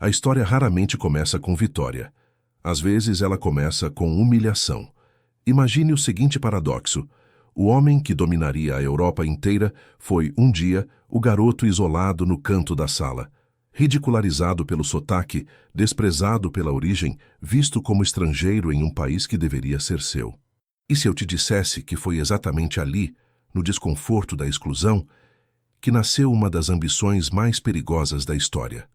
A história raramente começa com vitória. Às vezes ela começa com humilhação. Imagine o seguinte paradoxo. O homem que dominaria a Europa inteira foi, um dia, o garoto isolado no canto da sala, ridicularizado pelo sotaque, desprezado pela origem, visto como estrangeiro em um país que deveria ser seu. E se eu te dissesse que foi exatamente ali, no desconforto da exclusão, que nasceu uma das ambições mais perigosas da história?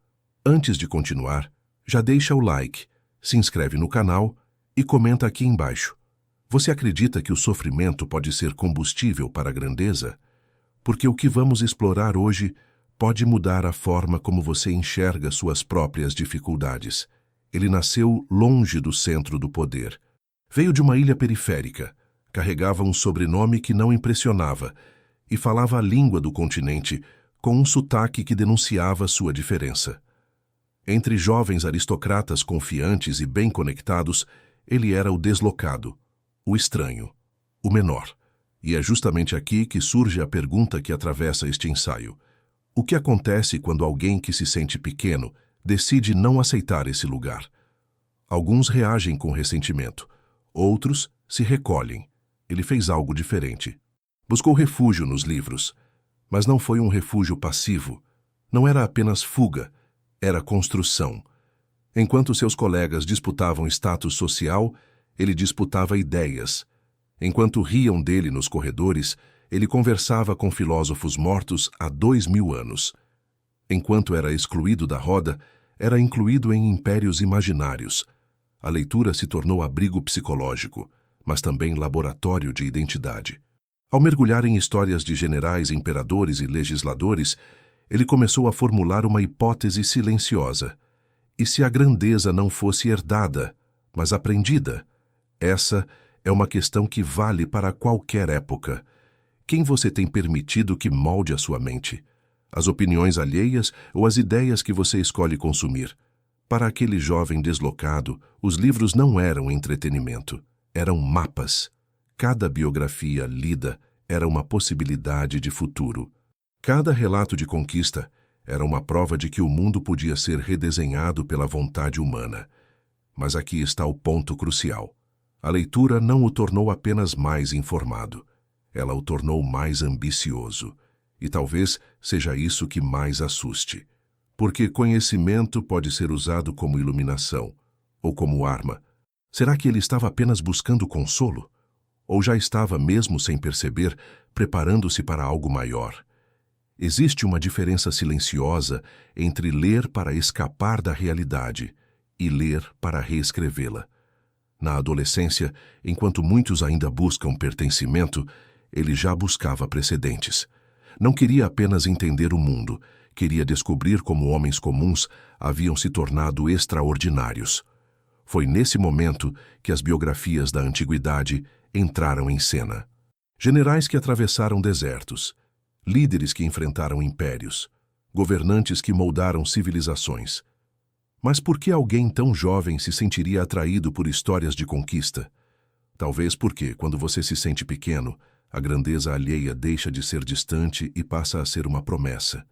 Antes de continuar, já deixa o like, se inscreve no canal e comenta aqui embaixo. Você acredita que o sofrimento pode ser combustível para a grandeza? Porque o que vamos explorar hoje pode mudar a forma como você enxerga suas próprias dificuldades. Ele nasceu longe do centro do poder. Veio de uma ilha periférica, carregava um sobrenome que não impressionava e falava a língua do continente com um sotaque que denunciava sua diferença. Entre jovens aristocratas confiantes e bem conectados, ele era o deslocado, o estranho, o menor. E é justamente aqui que surge a pergunta que atravessa este ensaio. O que acontece quando alguém que se sente pequeno decide não aceitar esse lugar? Alguns reagem com ressentimento, outros se recolhem. Ele fez algo diferente. Buscou refúgio nos livros, mas não foi um refúgio passivo. Não era apenas fuga, era construção. Enquanto seus colegas disputavam status social, ele disputava ideias. Enquanto riam dele nos corredores, ele conversava com filósofos mortos há 2000 anos. Enquanto era excluído da roda, era incluído em impérios imaginários. A leitura se tornou abrigo psicológico, mas também laboratório de identidade. Ao mergulhar em histórias de generais, imperadores e legisladores, ele começou a formular uma hipótese silenciosa. E se a grandeza não fosse herdada, mas aprendida? Essa é uma questão que vale para qualquer época. Quem você tem permitido que molde a sua mente? As opiniões alheias ou as ideias que você escolhe consumir? Para aquele jovem deslocado, os livros não eram entretenimento, eram mapas. Cada biografia lida era uma possibilidade de futuro. Cada relato de conquista era uma prova de que o mundo podia ser redesenhado pela vontade humana. Mas aqui está o ponto crucial. A leitura não o tornou apenas mais informado. Ela o tornou mais ambicioso. E talvez seja isso que mais assuste. Porque conhecimento pode ser usado como iluminação ou como arma. Será que ele estava apenas buscando consolo? Ou já estava, mesmo sem perceber, preparando-se para algo maior? Existe uma diferença silenciosa entre ler para escapar da realidade e ler para reescrevê-la. Na adolescência, enquanto muitos ainda buscam pertencimento, ele já buscava precedentes. Não queria apenas entender o mundo, queria descobrir como homens comuns haviam se tornado extraordinários. Foi nesse momento que as biografias da antiguidade entraram em cena. Generais que atravessaram desertos, líderes que enfrentaram impérios, governantes que moldaram civilizações. Mas por que alguém tão jovem se sentiria atraído por histórias de conquista? Talvez porque, quando você se sente pequeno, a grandeza alheia deixa de ser distante e passa a ser uma promessa.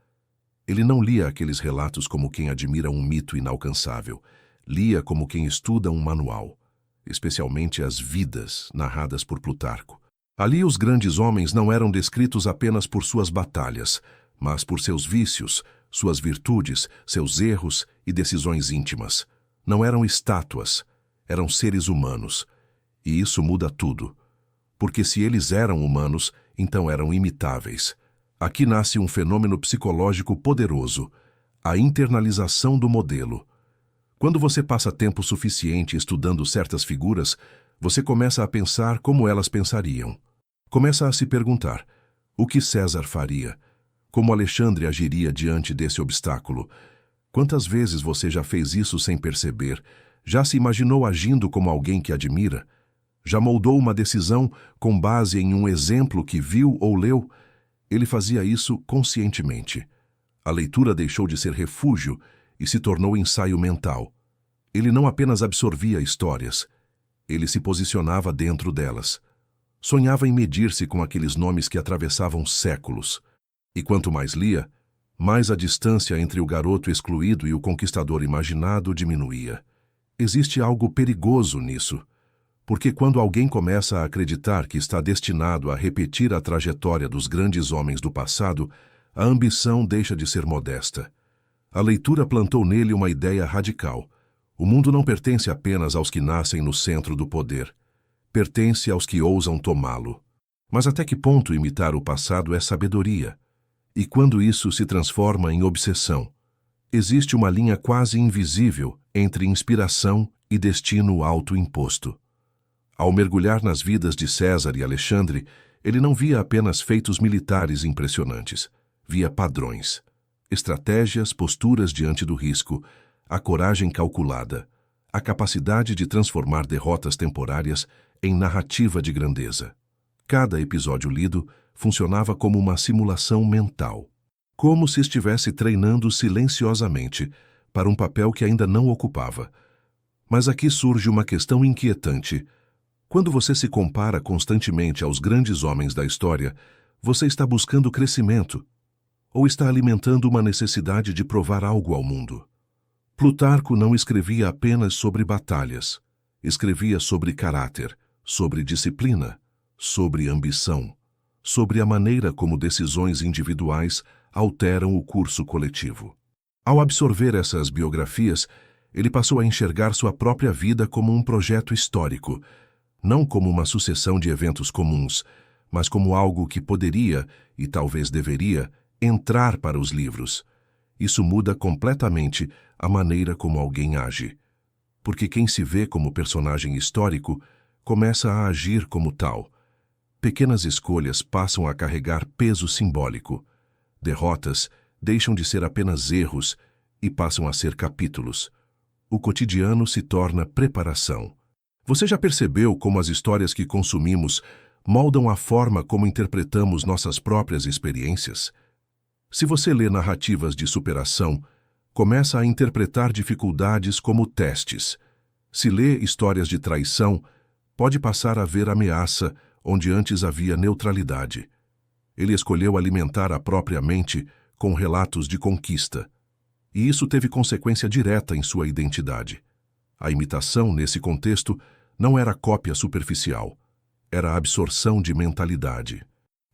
Ele não lia aqueles relatos como quem admira um mito inalcançável. Lia como quem estuda um manual, especialmente as vidas narradas por Plutarco. Ali os grandes homens não eram descritos apenas por suas batalhas, mas por seus vícios, suas virtudes, seus erros e decisões íntimas. Não eram estátuas, eram seres humanos. E isso muda tudo. Porque se eles eram humanos, então eram imitáveis. Aqui nasce um fenômeno psicológico poderoso, a internalização do modelo. Quando você passa tempo suficiente estudando certas figuras, você começa a pensar como elas pensariam. Começa a se perguntar, o que César faria? Como Alexandre agiria diante desse obstáculo? Quantas vezes você já fez isso sem perceber? Já se imaginou agindo como alguém que admira? Já moldou uma decisão com base em um exemplo que viu ou leu? Ele fazia isso conscientemente. A leitura deixou de ser refúgio e se tornou ensaio mental. Ele não apenas absorvia histórias, ele se posicionava dentro delas. Sonhava em medir-se com aqueles nomes que atravessavam séculos. E quanto mais lia, mais a distância entre o garoto excluído e o conquistador imaginado diminuía. Existe algo perigoso nisso, porque quando alguém começa a acreditar que está destinado a repetir a trajetória dos grandes homens do passado, a ambição deixa de ser modesta. A leitura plantou nele uma ideia radical. O mundo não pertence apenas aos que nascem no centro do poder. Pertence aos que ousam tomá-lo. Mas até que ponto imitar o passado é sabedoria? E quando isso se transforma em obsessão? Existe uma linha quase invisível entre inspiração e destino autoimposto. Ao mergulhar nas vidas de César e Alexandre, ele não via apenas feitos militares impressionantes. Via padrões, estratégias, posturas diante do risco, a coragem calculada, a capacidade de transformar derrotas temporárias em narrativa de grandeza. Cada episódio lido funcionava como uma simulação mental, como se estivesse treinando silenciosamente para um papel que ainda não ocupava. Mas aqui surge uma questão inquietante. Quando você se compara constantemente aos grandes homens da história, você está buscando crescimento ou está alimentando uma necessidade de provar algo ao mundo? Plutarco não escrevia apenas sobre batalhas. Escrevia sobre caráter, sobre disciplina, sobre ambição, sobre a maneira como decisões individuais alteram o curso coletivo. Ao absorver essas biografias, ele passou a enxergar sua própria vida como um projeto histórico, não como uma sucessão de eventos comuns, mas como algo que poderia, e talvez deveria, entrar para os livros. Isso muda completamente a maneira como alguém age. Porque quem se vê como personagem histórico começa a agir como tal. Pequenas escolhas passam a carregar peso simbólico. Derrotas deixam de ser apenas erros e passam a ser capítulos. O cotidiano se torna preparação. Você já percebeu como as histórias que consumimos moldam a forma como interpretamos nossas próprias experiências? Se você lê narrativas de superação, começa a interpretar dificuldades como testes. Se lê histórias de traição, pode passar a ver ameaça onde antes havia neutralidade. Ele escolheu alimentar a própria mente com relatos de conquista. E isso teve consequência direta em sua identidade. A imitação, nesse contexto, não era cópia superficial. Era absorção de mentalidade.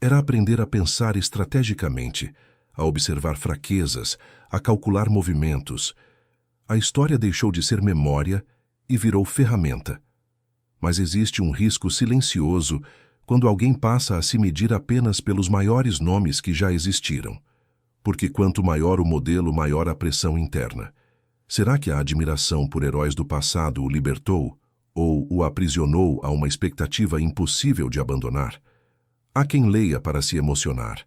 Era aprender a pensar estrategicamente, a observar fraquezas, a calcular movimentos. A história deixou de ser memória e virou ferramenta. Mas existe um risco silencioso quando alguém passa a se medir apenas pelos maiores nomes que já existiram. Porque quanto maior o modelo, maior a pressão interna. Será que a admiração por heróis do passado o libertou ou o aprisionou a uma expectativa impossível de abandonar? Há quem leia para se emocionar.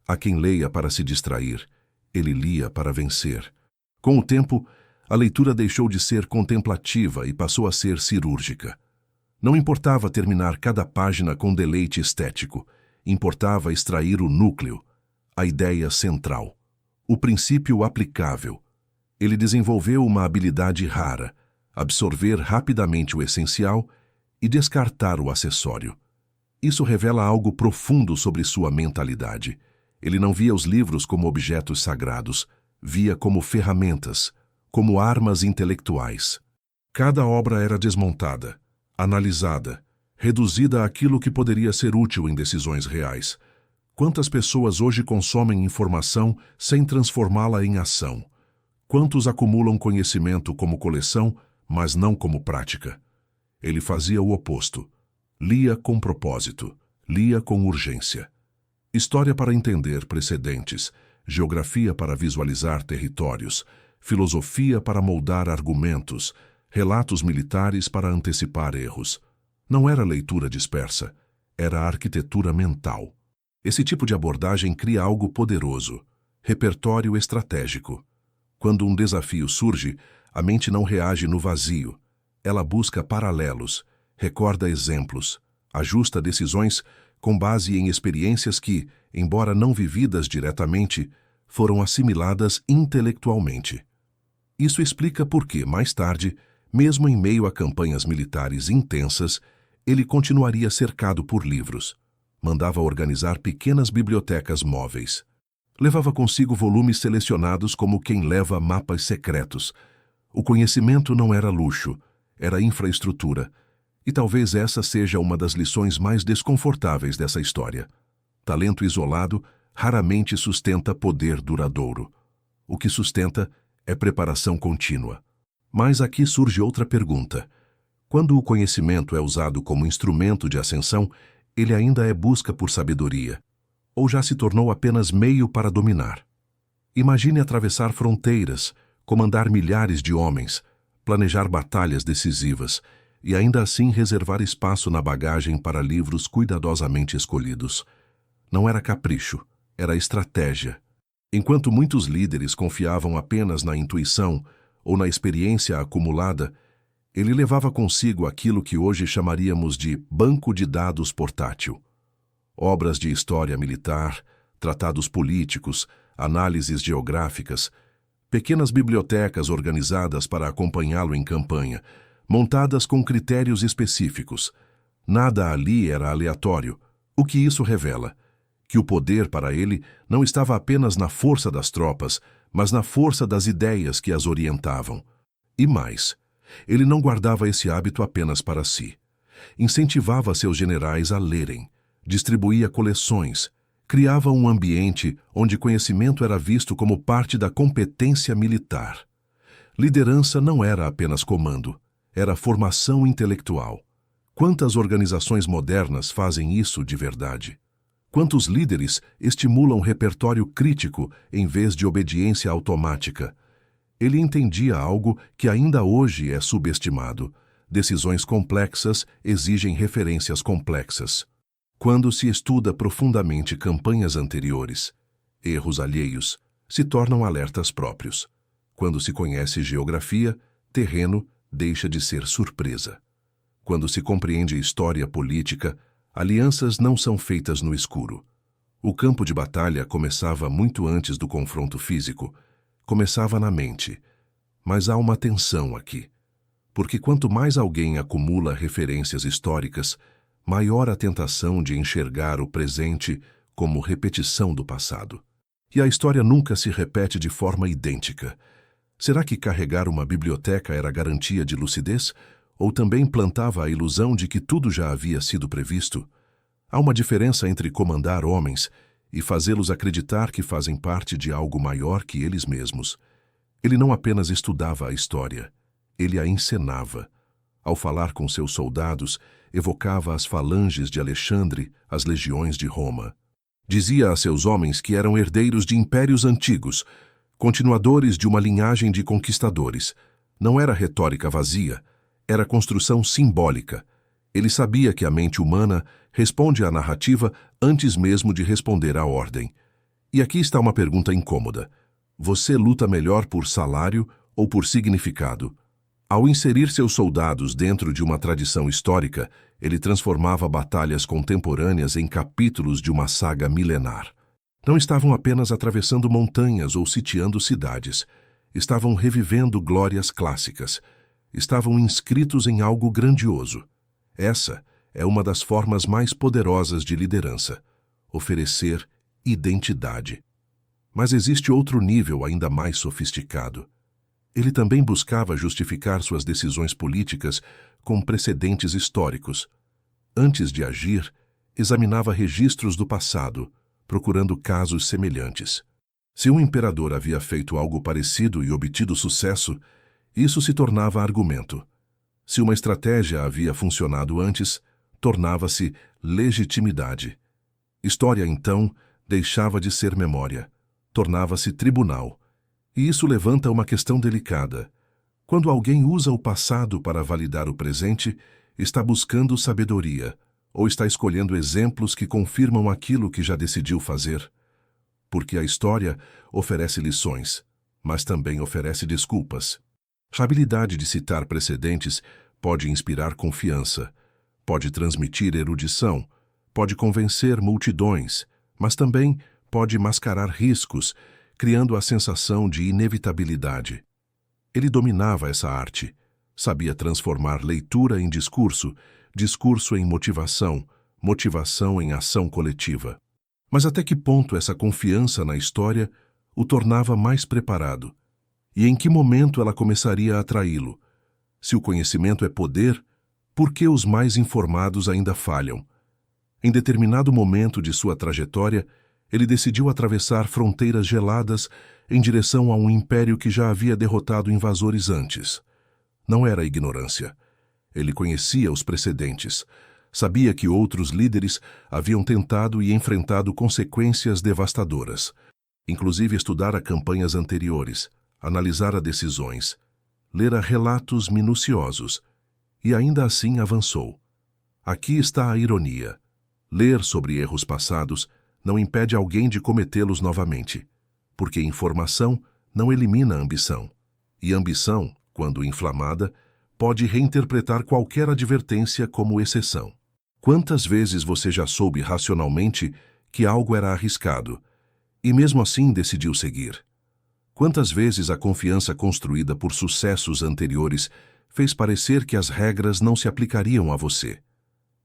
Há quem leia para se distrair. Ele lia para vencer. Com o tempo, a leitura deixou de ser contemplativa e passou a ser cirúrgica. Não importava terminar cada página com deleite estético. Importava extrair o núcleo, a ideia central, o princípio aplicável. Ele desenvolveu uma habilidade rara, absorver rapidamente o essencial e descartar o acessório. Isso revela algo profundo sobre sua mentalidade. Ele não via os livros como objetos sagrados, via como ferramentas, como armas intelectuais. Cada obra era desmontada, analisada, reduzida àquilo que poderia ser útil em decisões reais. Quantas pessoas hoje consomem informação sem transformá-la em ação? Quantos acumulam conhecimento como coleção, mas não como prática? Ele fazia o oposto. Lia com propósito, lia com urgência. História para entender precedentes, geografia para visualizar territórios, filosofia para moldar argumentos, relatos militares para antecipar erros. Não era leitura dispersa, era arquitetura mental. Esse tipo de abordagem cria algo poderoso, repertório estratégico. Quando um desafio surge, a mente não reage no vazio. Ela busca paralelos, recorda exemplos, ajusta decisões com base em experiências que, embora não vividas diretamente, foram assimiladas intelectualmente. Isso explica por que, mais tarde, mesmo em meio a campanhas militares intensas, ele continuaria cercado por livros. Mandava organizar pequenas bibliotecas móveis. Levava consigo volumes selecionados como quem leva mapas secretos. O conhecimento não era luxo, era infraestrutura. E talvez essa seja uma das lições mais desconfortáveis dessa história. Talento isolado raramente sustenta poder duradouro. O que sustenta é preparação contínua. Mas aqui surge outra pergunta. Quando o conhecimento é usado como instrumento de ascensão, ele ainda é busca por sabedoria, ou já se tornou apenas meio para dominar? Imagine atravessar fronteiras, comandar milhares de homens, planejar batalhas decisivas e ainda assim reservar espaço na bagagem para livros cuidadosamente escolhidos. Não era capricho, era estratégia. Enquanto muitos líderes confiavam apenas na intuição ou na experiência acumulada, ele levava consigo aquilo que hoje chamaríamos de banco de dados portátil. Obras de história militar, tratados políticos, análises geográficas, pequenas bibliotecas organizadas para acompanhá-lo em campanha, montadas com critérios específicos. Nada ali era aleatório. O que isso revela? Que o poder para ele não estava apenas na força das tropas, mas na força das ideias que as orientavam. E mais, ele não guardava esse hábito apenas para si. Incentivava seus generais a lerem, distribuía coleções, criava um ambiente onde conhecimento era visto como parte da competência militar. Liderança não era apenas comando, era formação intelectual. Quantas organizações modernas fazem isso de verdade? Quantos líderes estimulam repertório crítico em vez de obediência automática? Ele entendia algo que ainda hoje é subestimado. Decisões complexas exigem referências complexas. Quando se estuda profundamente campanhas anteriores, erros alheios se tornam alertas próprios. Quando se conhece geografia, terreno deixa de ser surpresa. Quando se compreende história política, alianças não são feitas no escuro. O campo de batalha começava muito antes do confronto físico. Começava na mente. Mas há uma tensão aqui. Porque quanto mais alguém acumula referências históricas, maior a tentação de enxergar o presente como repetição do passado. E a história nunca se repete de forma idêntica. Será que carregar uma biblioteca era garantia de lucidez? Ou também plantava a ilusão de que tudo já havia sido previsto? Há uma diferença entre comandar homens e fazê-los acreditar que fazem parte de algo maior que eles mesmos. Ele não apenas estudava a história, ele a encenava. Ao falar com seus soldados, evocava as falanges de Alexandre, as legiões de Roma. Dizia a seus homens que eram herdeiros de impérios antigos, continuadores de uma linhagem de conquistadores. Não era retórica vazia, era construção simbólica. Ele sabia que a mente humana responde à narrativa antes mesmo de responder à ordem. E aqui está uma pergunta incômoda. Você luta melhor por salário ou por significado? Ao inserir seus soldados dentro de uma tradição histórica, ele transformava batalhas contemporâneas em capítulos de uma saga milenar. Não estavam apenas atravessando montanhas ou sitiando cidades. Estavam revivendo glórias clássicas. Estavam inscritos em algo grandioso. Essa é uma das formas mais poderosas de liderança: oferecer identidade. Mas existe outro nível ainda mais sofisticado. Ele também buscava justificar suas decisões políticas com precedentes históricos. Antes de agir, examinava registros do passado, procurando casos semelhantes. Se um imperador havia feito algo parecido e obtido sucesso, isso se tornava argumento. Se uma estratégia havia funcionado antes, tornava-se legitimidade. História, então, deixava de ser memória, tornava-se tribunal. E isso levanta uma questão delicada. Quando alguém usa o passado para validar o presente, está buscando sabedoria, ou está escolhendo exemplos que confirmam aquilo que já decidiu fazer. Porque a história oferece lições, mas também oferece desculpas. A habilidade de citar precedentes pode inspirar confiança, pode transmitir erudição, pode convencer multidões, mas também pode mascarar riscos, criando a sensação de inevitabilidade. Ele dominava essa arte, sabia transformar leitura em discurso, discurso em motivação, motivação em ação coletiva. Mas até que ponto essa confiança na história o tornava mais preparado? E em que momento ela começaria a atraí-lo? Se o conhecimento é poder, por que os mais informados ainda falham? Em determinado momento de sua trajetória, ele decidiu atravessar fronteiras geladas em direção a um império que já havia derrotado invasores antes. Não era ignorância. Ele conhecia os precedentes. Sabia que outros líderes haviam tentado e enfrentado consequências devastadoras. Inclusive estudara campanhas anteriores, analisara decisões, lera relatos minuciosos, e ainda assim avançou. Aqui está a ironia. Ler sobre erros passados não impede alguém de cometê-los novamente, porque informação não elimina a ambição. E ambição, quando inflamada, pode reinterpretar qualquer advertência como exceção. Quantas vezes você já soube racionalmente que algo era arriscado, e mesmo assim decidiu seguir? Quantas vezes a confiança construída por sucessos anteriores fez parecer que as regras não se aplicariam a você?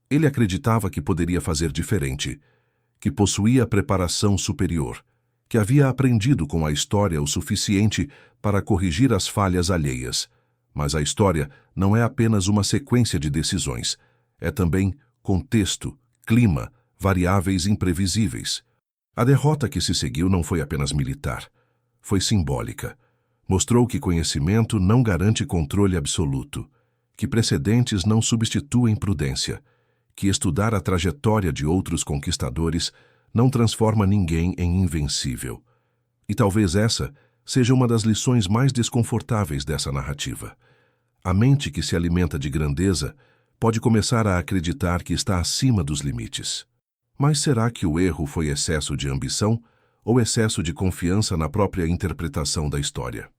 Ele acreditava que poderia fazer diferente, que possuía preparação superior, que havia aprendido com a história o suficiente para corrigir as falhas alheias. Mas a história não é apenas uma sequência de decisões, é também contexto, clima, variáveis imprevisíveis. A derrota que se seguiu não foi apenas militar, foi simbólica. Mostrou que conhecimento não garante controle absoluto, que precedentes não substituem prudência, que estudar a trajetória de outros conquistadores não transforma ninguém em invencível. E talvez essa seja uma das lições mais desconfortáveis dessa narrativa. A mente que se alimenta de grandeza pode começar a acreditar que está acima dos limites. Mas será que o erro foi excesso de ambição ou excesso de confiança na própria interpretação da história?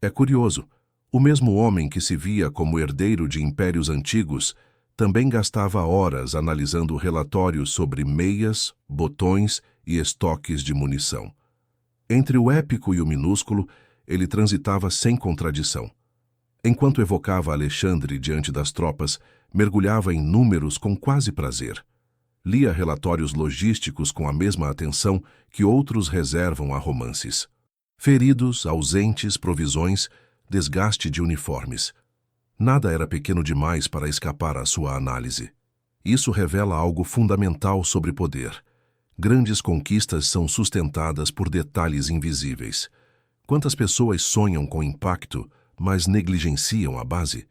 É curioso, o mesmo homem que se via como herdeiro de impérios antigos também gastava horas analisando relatórios sobre meias, botões e estoques de munição. Entre o épico e o minúsculo, ele transitava sem contradição. Enquanto evocava Alexandre diante das tropas, mergulhava em números com quase prazer. Lia relatórios logísticos com a mesma atenção que outros reservam a romances. Feridos, ausentes, provisões, desgaste de uniformes. Nada era pequeno demais para escapar à sua análise. Isso revela algo fundamental sobre poder. Grandes conquistas são sustentadas por detalhes invisíveis. Quantas pessoas sonham com impacto, mas negligenciam a base?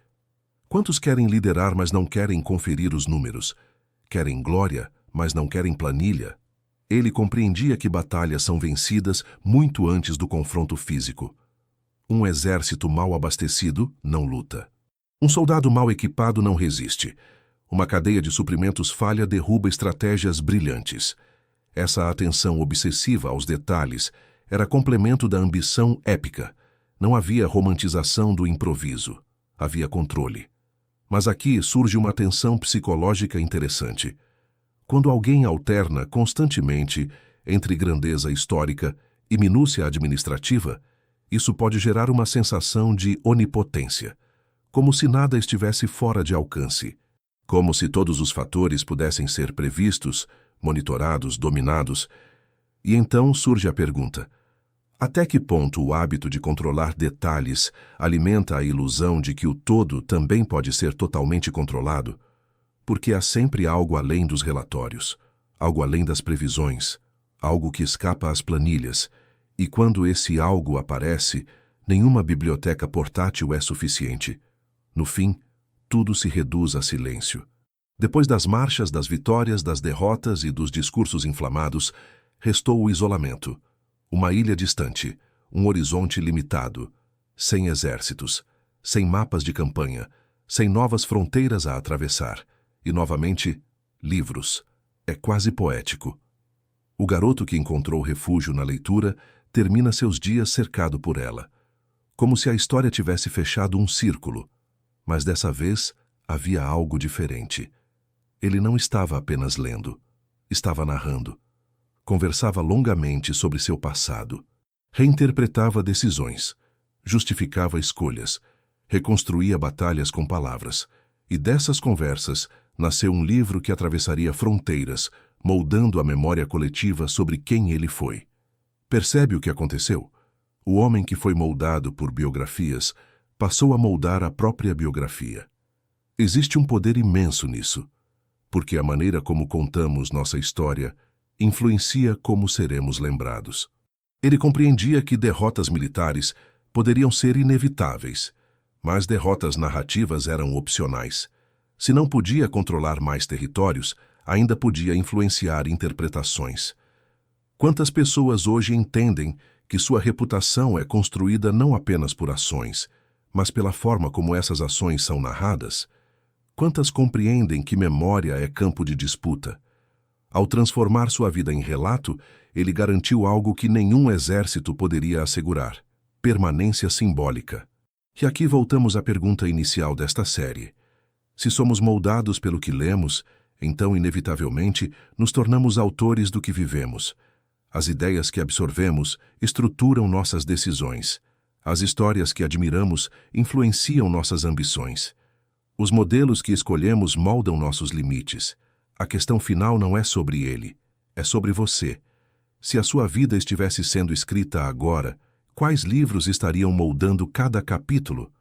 Quantos querem liderar, mas não querem conferir os números? Querem glória, mas não querem planilha? Ele compreendia que batalhas são vencidas muito antes do confronto físico. Um exército mal abastecido não luta. Um soldado mal equipado não resiste. Uma cadeia de suprimentos falha derruba estratégias brilhantes. Essa atenção obsessiva aos detalhes era complemento da ambição épica. Não havia romantização do improviso. Havia controle. Mas aqui surge uma tensão psicológica interessante. Quando alguém alterna constantemente entre grandeza histórica e minúcia administrativa, isso pode gerar uma sensação de onipotência, como se nada estivesse fora de alcance, como se todos os fatores pudessem ser previstos, monitorados, dominados. E então surge a pergunta: até que ponto o hábito de controlar detalhes alimenta a ilusão de que o todo também pode ser totalmente controlado? Porque há sempre algo além dos relatórios, algo além das previsões, algo que escapa às planilhas, e quando esse algo aparece, nenhuma biblioteca portátil é suficiente. No fim, tudo se reduz a silêncio. Depois das marchas, das vitórias, das derrotas e dos discursos inflamados, restou o isolamento. Uma ilha distante, um horizonte limitado, sem exércitos, sem mapas de campanha, sem novas fronteiras a atravessar. E, novamente, livros. É quase poético. O garoto que encontrou refúgio na leitura termina seus dias cercado por ela, como se a história tivesse fechado um círculo. Mas dessa vez havia algo diferente. Ele não estava apenas lendo, estava narrando. Conversava longamente sobre seu passado. Reinterpretava decisões, justificava escolhas, reconstruía batalhas com palavras. E dessas conversas nasceu um livro que atravessaria fronteiras, moldando a memória coletiva sobre quem ele foi. Percebe o que aconteceu? O homem que foi moldado por biografias passou a moldar a própria biografia. Existe um poder imenso nisso, porque a maneira como contamos nossa história influencia como seremos lembrados. Ele compreendia que derrotas militares poderiam ser inevitáveis, mas derrotas narrativas eram opcionais. Se não podia controlar mais territórios, ainda podia influenciar interpretações. Quantas pessoas hoje entendem que sua reputação é construída não apenas por ações, mas pela forma como essas ações são narradas? Quantas compreendem que memória é campo de disputa? Ao transformar sua vida em relato, ele garantiu algo que nenhum exército poderia assegurar: permanência simbólica. E aqui voltamos à pergunta inicial desta série. Se somos moldados pelo que lemos, então, inevitavelmente, nos tornamos autores do que vivemos. As ideias que absorvemos estruturam nossas decisões. As histórias que admiramos influenciam nossas ambições. Os modelos que escolhemos moldam nossos limites. A questão final não é sobre ele, é sobre você. Se a sua vida estivesse sendo escrita agora, quais livros estariam moldando cada capítulo?